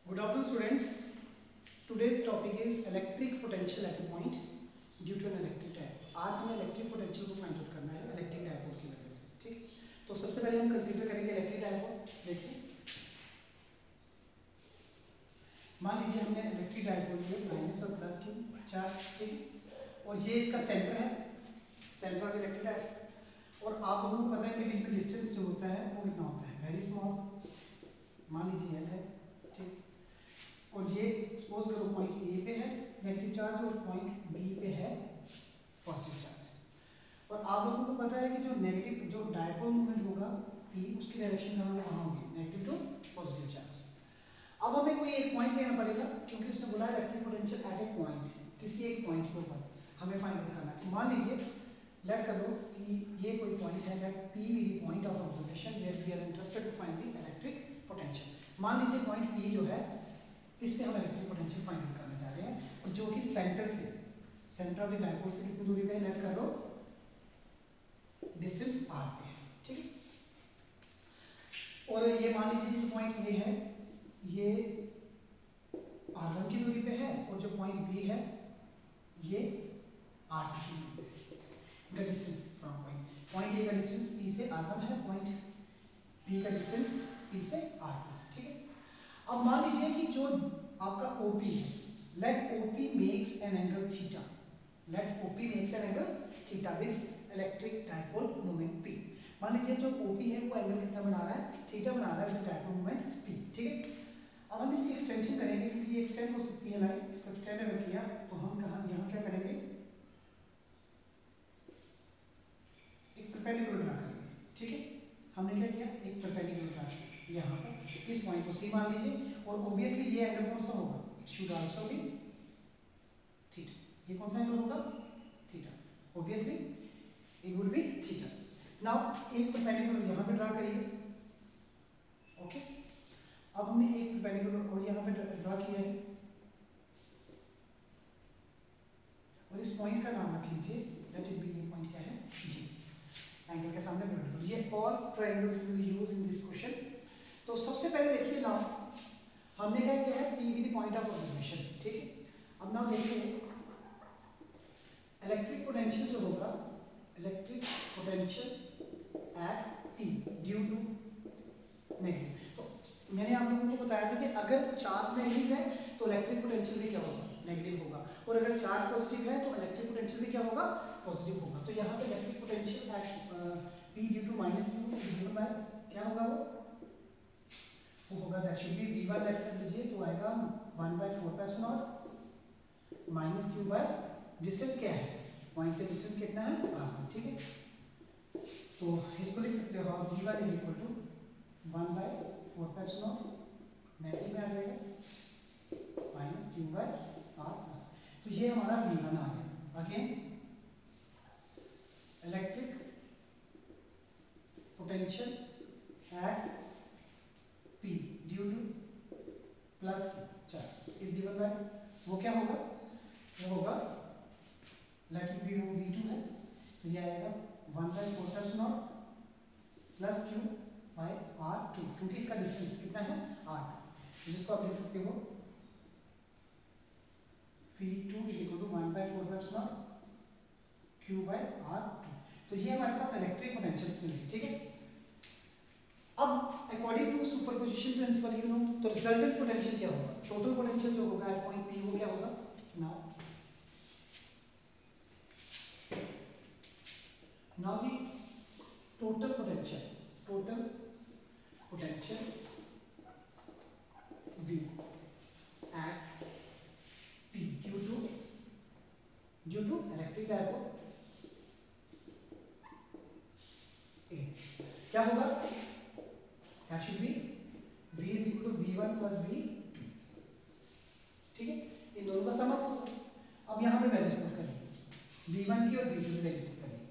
Good afternoon, students. Today's topic is electric potential at a point due to an electric dipole. आज हमें electric potential को find out करना है electric dipole की वजह से। ठीक, तो सबसे पहले हम कंसीडर करेंगे इलेक्ट्रिक डायपोल। देखिए, मान लीजिए हमने इलेक्ट्रिक डायपोल में माइनस और प्लस की चार्ज, ठीक, और ये इसका सेंटर है, सेंटर ऑफ इलेक्ट्रिक डायपोल। और आप लोगों को पता है कि बीच में डिस्टेंस जो होता है वो कितना होता है, वेरी स्मॉल, मान लीजिए एल है, ठीक। और ये सपोज करो पॉइंट ए पे है नेगेटिव चार्ज और पॉइंट बी पे है पॉजिटिव चार्ज। और आप लोगों को पता है कि जो नेगेटिव जो डायपोल मूवमेंट होगा पी, उसकी डायरेक्शन कहाँ से कहाँ होगी, नेगेटिव टू पॉजिटिव चार्ज। अब हमें कोई एक पॉइंट लेना पड़ेगा क्योंकि उसने बोला है electric potential at a point, किसी एक पॉइंट के ऊपर हमें फाइंड आउट करना है। तो मान लीजिए लेट कर लो कि ये कोई पॉइंट है, let P be the point of observation where we are interested to find the electric potential. मान लीजिए पॉइंट पी जो है इस पे हम इलेक्ट्रिक पोटेंशियल फाइंड आउट करने जा रहे हैं, और जो कि सेंटर से, सेंटर ऑफ द डायपोल से कितनी दूरी पे है, लेट कर लो डिस्टेंस आर पे है, ठीक है। और ये मान लीजिए जो पॉइंट ए है ये r1 की दूरी पे है, और जो पॉइंट बी है ये r2 की दूरी पे है। इनका डिस्टेंस फ्रॉम पॉइंट ए का डिस्टेंस p से r1 है, पॉइंट b का डिस्टेंस p से r2, ठीक है। अब मान लीजिए कि जो आपका OP है, let OP makes an angle theta, let OP makes an angle theta with electric dipole moment P। मान लीजिए जो OP है वो एंगल कितना बना रहा है, थीटा बना रहा है विद डायपोल मोमेंट P, ठीक है। अब हम इसकी एक्सटेंशन करेंगे क्योंकि ये एक्सटेंड हो सकती है लाइन, इसको एक्सटेंड अगर किया तो हम कहाँ यहाँ क्या करेंगे, एक परपेंडिकुलर ड्रा करेंगे, ठीक है। हमने क्या किया, एक परपेंडिकुलर ड्रा किया यहाँ पर, इस पॉइंट को सी मान लीजिए, और ऑब्वियसली ये एंगल कौन सा होगा, it should also be theta. ये कौन सा एंगल होगा, theta, obviously it would be theta. Now एक परपेंडिकुलर यहाँ पे ड्रा करिए, ओके। अब हमने एक परपेंडिकुलर और यहाँ पे ड्रा किया है, और इस पॉइंट का नाम रख लीजिए, लेट इट बी, ये पॉइंट क्या है, जी, एंगल के सामने परपेंडिकुलर। ये all triangles we will use in this question. तो सबसे पहले देखिए नाउ हमने क्या किया है, P be the point of observation, ठीक है। अब नाउ देखिए इलेक्ट्रिक पोटेंशियल जो होगा, electric potential at P due to negative. तो मैंने आप लोगों को बताया था कि अगर चार्ज नेगेटिव है तो इलेक्ट्रिक पोटेंशियल भी क्या होगा, नेगेटिव होगा, और अगर चार्ज पॉजिटिव है तो इलेक्ट्रिक पोटेंशियल भी क्या होगा, पॉजिटिव होगा। तो यहाँ पे electric potential at P due to minus Q given by क्या होगा, वो होगा that should B v1, late कर लीजिए, तो आएगा 1/4 माइनस क्यू बाय डिस्टेंस क्या है, पॉइंट से डिस्टेंस कितना है, r1, ठीक है। तो इसको लिख सकते हो आप v1 is equal to 1/4 negative में आ जाएगा माइनस क्यू बाय r1। तो ये हमारा v1 आ गया। Again electric potential eight P due two plus charge is given by, वो क्या होगा, वो होगा लेट इट बी, वो v2 है, तो ये आएगा 1/4 प्लस q बाय r2, क्योंकि इसका डिस्टेंस कितना है, r2, जिसको आप लिख सकते हो v2 is equal to 1/4 q by r2। तो ये हमारे पास इलेक्ट्रिक पोटेंशियल मिली, ठीक है। अब according to superposition principle you know, तो रिजल्टेंट पोटेंशियल क्या होगा, टोटल पोटेंशियल जो होगा एट पॉइंट P वो क्या होगा, now the total potential V at P due to electric dipole क्या होगा, that should be v is equal to v1 plus v2, ठीक है। इन दोनों का सम अप होगा। अब यहाँ पे वैल्यूज पुट करिए, v1 की और v2 की वैल्यू पुट करिए।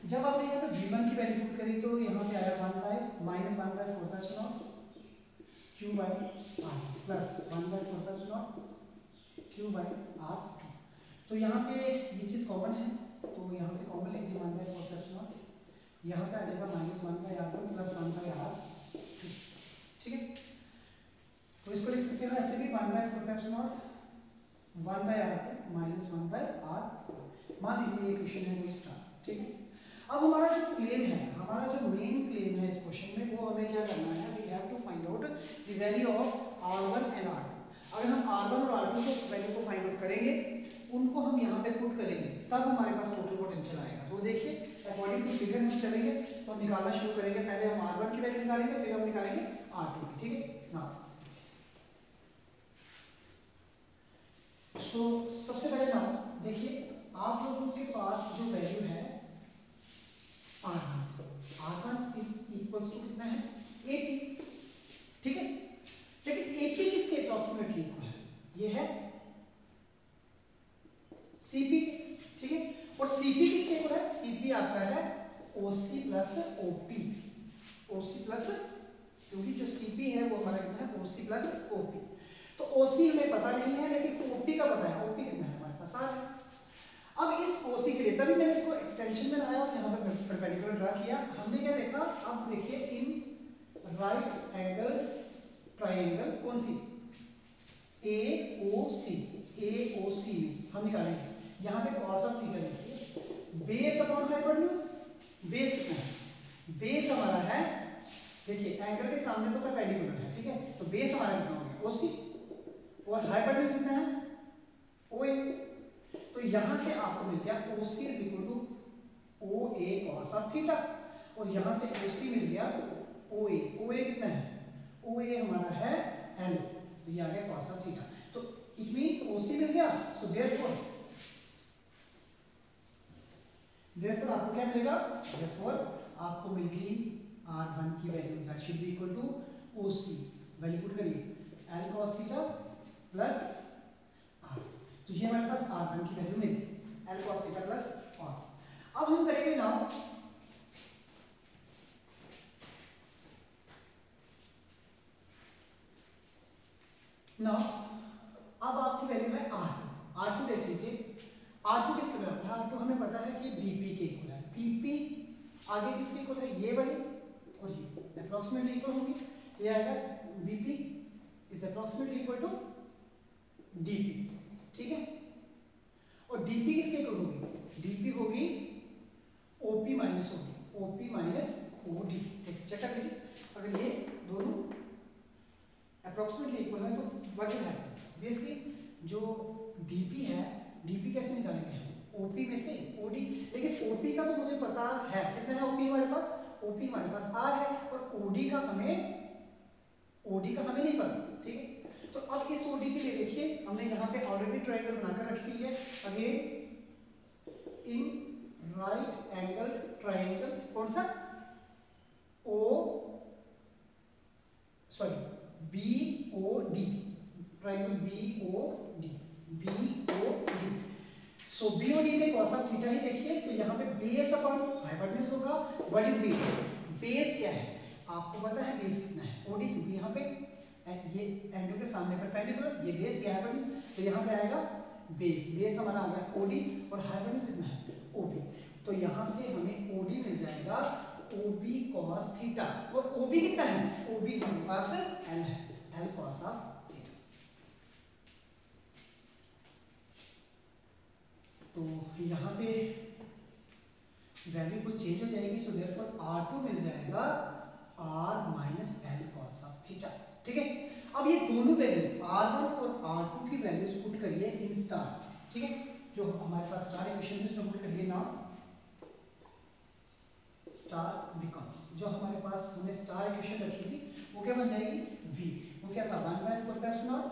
जब आपने यहाँ पे v1 की वैल्यू पुट करी तो यहाँ पे आया 1/4 q by r plus 1/4 q by r2। तो यहाँ पे ये चीज़ कॉमन है, तो यहाँ से कॉमन लीजिए 1/4, यहाँ पे आ जाएगा -1/r1 plus 1/r2। Epsilon naught 1 by R two minus 1 by R. मान लीजिए ये क्वेश्चन है वो स्टार, ठीक है। अब हमारा जो क्लेम है, हमारा जो मेन क्लेम है इस क्वेश्चन में, वो हमें क्या करना है, we have to find out the value of r1 and r2। अगर हम r1 और r2 को वैल्यू को फाइंड आउट करेंगे, उनको हम यहाँ पे पुट करेंगे, तब हमारे पास टोटल पोटेंशियल आएगा। तो देखिए अकॉर्डिंग टू फिगर हम चलेंगे तो निकालना शुरू करेंगे। पहले हम r1 की वैल्यू निकालेंगे, फिर हम निकालेंगे r2 की, ठीक है ना। सो सबसे पहले ना देखिए, आप लोगों के पास जो वैल्यू है R1 इज इक्वल्स टू कितना है 80, ठीक है। लेकिन 80 किसके अप्रॉक्सीमेटली इक्वल है, ये है CP, ठीक है। और CP किसके इक्वल है, CP आपका है OC plus OP, OC plus, क्योंकि जो CP है वो हमारा कितना है OC प्लस OP। तो OC हमें पता नहीं है, लेकिन OP का पता है। OP कितना है हमारे पास R है। अब इस OC के लिए तभी मैंने इसको एक्सटेंशन में लाया और यहाँ पे परपेंडिकुलर ड्रा किया। हमने क्या देखा, अब देखिए इन राइट एंगल ट्राइंगल कौन सी, AOC हम निकालेंगे। यहाँ पे cos ऑफ थीटा देखिए, बेस अपॉन हाइपोटेन्यूज। बेस कितना है, बेस हमारा है, देखिए एंगल के सामने तो परपेंडिकुलर है, ठीक है। तो बेस हमारा कितना हो गया OC, और हाइपोटेन्यूज कितना है OA। तो यहां से आपको मिल गया OC is equal to OA cos of theta, और यहां से OC मिल गया OA। OA कितना है, OA हमारा है L, तो ये आ गया cos ऑफ थीटा। तो इट मींस OC मिल गया। सो देयरफॉर आपको क्या मिलेगा, देयरफॉर आपको मिल गई R1 की value, that should be equal to OC। Value put करिए L cos थीटा प्लस R, तो ये हमारे पास R1 की वैल्यू मिल गई, L cos थीटा प्लस R। अब हम करेंगे नाउ अब आपकी वैल्यू है R2। R2 देख लीजिए, R2 किसके बराबर है, R2 हमें पता है कि BP के इक्वल है। BP आगे किसके इक्वल है, ये वाली और ये अप्रॉक्सीमेटली इक्वल होगी। तो ये आएगा BP is approximately equal to DP, ठीक है। और DP किसके इक्वल होगी, DP होगी OP minus OD, OP minus OD। Check कर लीजिए, अगर ये दोनों अप्रॉक्सीमेटली इक्वल है तो व्हाट विल हैपन, बेसिकली जो DP है, DP कैसे निकालेंगे हम, OP में से OD। लेकिन OP का तो मुझे पता है, कितना है OP हमारे पास, OP हमारे पास R है, और OD का हमें नहीं पता, ठीक है। तो अब इस OD के लिए देखिए, हमने यहाँ पे ऑलरेडी ट्रायंगल बनाकर रखी हुई है। Again in right angle triangle, कौन सा BOD, ट्रायंगल BOD। सो BOD में cos ऑफ थीटा ही देखिए, तो यहाँ पे बेस अपॉन हाइपोटेन्यूज होगा। व्हाट इज बेस, बेस क्या है आपको पता है, बेस कितना है OD, क्योंकि यहाँ पे ये एंगल के सामने परपेंडिकुलर, ये बेस ये हाइपोटेन्यूज, तो यहाँ पे आएगा बेस हमारा आ गया OD, और हाइपोटेन्यूज कितना है OB। तो यहाँ से हमें OD मिल जाएगा OB cos थीटा, और OB कितना है, OB हमारे पास L है, L cos ऑफ थीटा। तो यहाँ पे वैल्यू कुछ चेंज हो जाएगी। सो देयरफॉर R2 मिल जाएगा R minus L cos of theta, ठीक है। अब ये दोनों वैल्यूज R1 और R2 की वैल्यूज पुट करिए इन स्टार, ठीक है। जो हमारे पास स्टार इक्वेशन है उसमें पुट करिए नाउ, स्टार बिकम्स, जो हमारे पास हमने स्टार इक्वेशन रखी थी वो क्या बन जाएगी, V। वो क्या था 1/4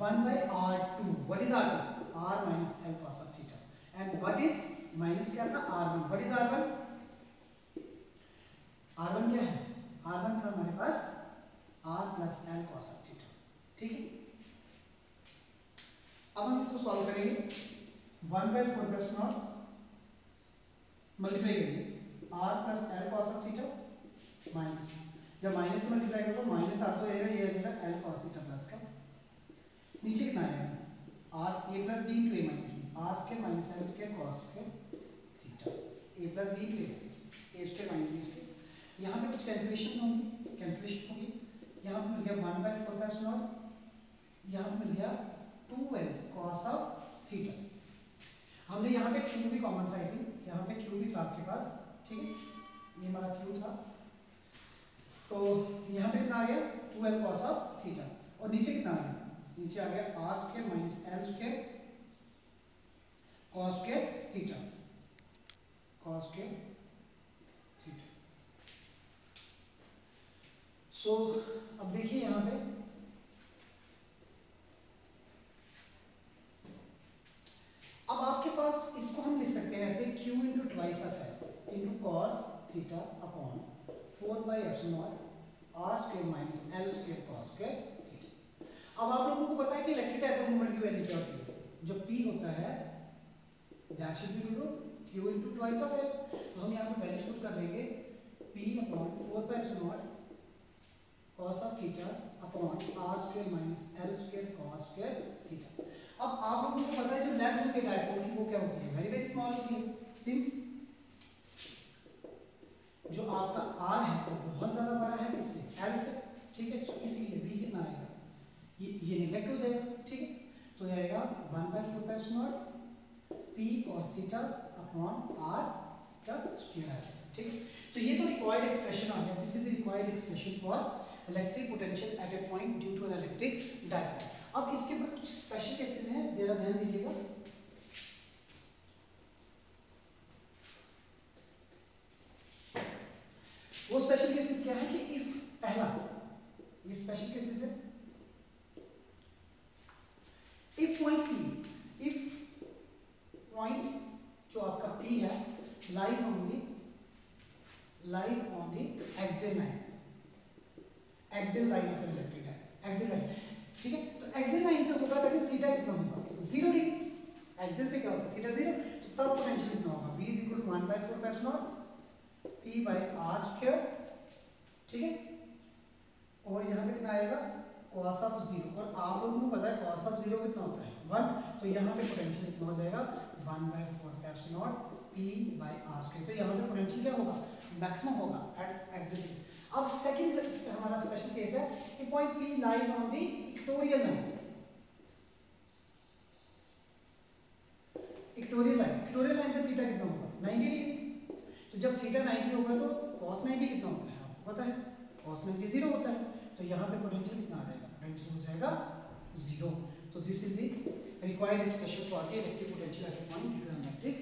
1/R2। What is R2, R minus L cos of theta, and what is minus क्या था R1। What is R1, R1 क्या है, R1 था हमारे पास R plus L cos of theta, ठीक है। अब हम इसको सॉल्व करेंगे। 1/4 मल्टीप्लाई करिए R plus L cos of theta minus, जब माइनस से मल्टीप्लाई करो माइनस R तो आएगा, ये आ जाएगा L cos थीटा प्लस का, नीचे कितना आएगा R A plus B into A minus B, R square minus L square cos square theta, A plus B into A minus B, A square minus B square. यहाँ पे कुछ cancellation होंगी, यहाँ पे मिल गया 1/4, यहाँ मिल गया 2l cos ऑफ थीटा। हमने यहाँ पे q भी कॉमन था, आई थिंक यहाँ पे q भी था आपके पास, ठीक है, ये हमारा q था, तो यहाँ पे कितना आ गया 2l cos ऑफ थीटा, और नीचे कितना आ गया, नीचे आ गया r square minus l square cos square theta, cos square theta. So अब देखिए यहाँ पे अब आपके पास इसको हम लिख सकते हैं ऐसे q इंटू ट्वाइस ऑफ है into cos theta upon 4 by epsilon naught r square minus l square cos square theta. अब आप लोगों को पता है कि इलेक्ट्रिक डायपोल मोमेंट की वैल्यू क्या होती है, जो p होता है that should be equal to q into twice of l। तो हम यहाँ पे वैल्यू पुट कर लेंगे p upon 4 by epsilon not cos of theta upon r square minus l square cos square theta. अब आप लोगों को पता है जो लेंथ होती है डायपोल की वो क्या होती है, वेरी वेरी स्मॉल होती है, सिंस जो आपका r है वो बहुत ज्यादा बड़ा है इससे l से, ठीक है, तो इसलिए v कितना आएगा, ये नेगलेक्ट हो जाएगा, ठीक है, तो ये आएगा 1/4 p cos theta upon r का स्क्वायर आ जाएगा, ठीक है। तो ये तो रिक्वायर्ड एक्सप्रेशन आ गया, this is the required expression for electric potential at a point due to an electric dipole. अब इसके ऊपर कुछ स्पेशल केसेस हैं, जरा ध्यान दीजिएगा। वो स्पेशल केसेस क्या है कि इफ पहला ये स्पेशल केसेस है, if point P, if point जो आपका P है lies on the axial line, axial line of electric dipole, axial line, ठीक है। तो एक्सियल लाइन पे होगा दैट इज थीटा कितना होगा 0 डिग्री, एक्सियल पे क्या होता है थीटा 0, तो तब पोटेंशियल कितना होगा v = 1/4 epsilon p by r square, ठीक है, और यहाँ पे कितना आएगा cos ऑफ 0, और आप लोगों को पता है cos ऑफ 0 कितना होता है 1, तो यहाँ पे पोटेंशियल कितना हो जाएगा 1/4 epsilon p by r square. तो यहाँ पे पोटेंशियल क्या होगा मैक्सिमम होगा एट एक्सियल। अब सेकंड हमारा स्पेशल केस है कि point P lies on the equatorial line, equatorial line पे थीटा कितना होगा 90 डिग्री, तो जब थीटा 90 होगा तो cos 90 कितना होता है आपको पता है, cos 90 0 होता है, तो यहाँ पे पोटेंशियल कितना आ जाएगा, पोटेंशियल हो जाएगा 0। तो this is the required expression for the electric potential at a point due to electric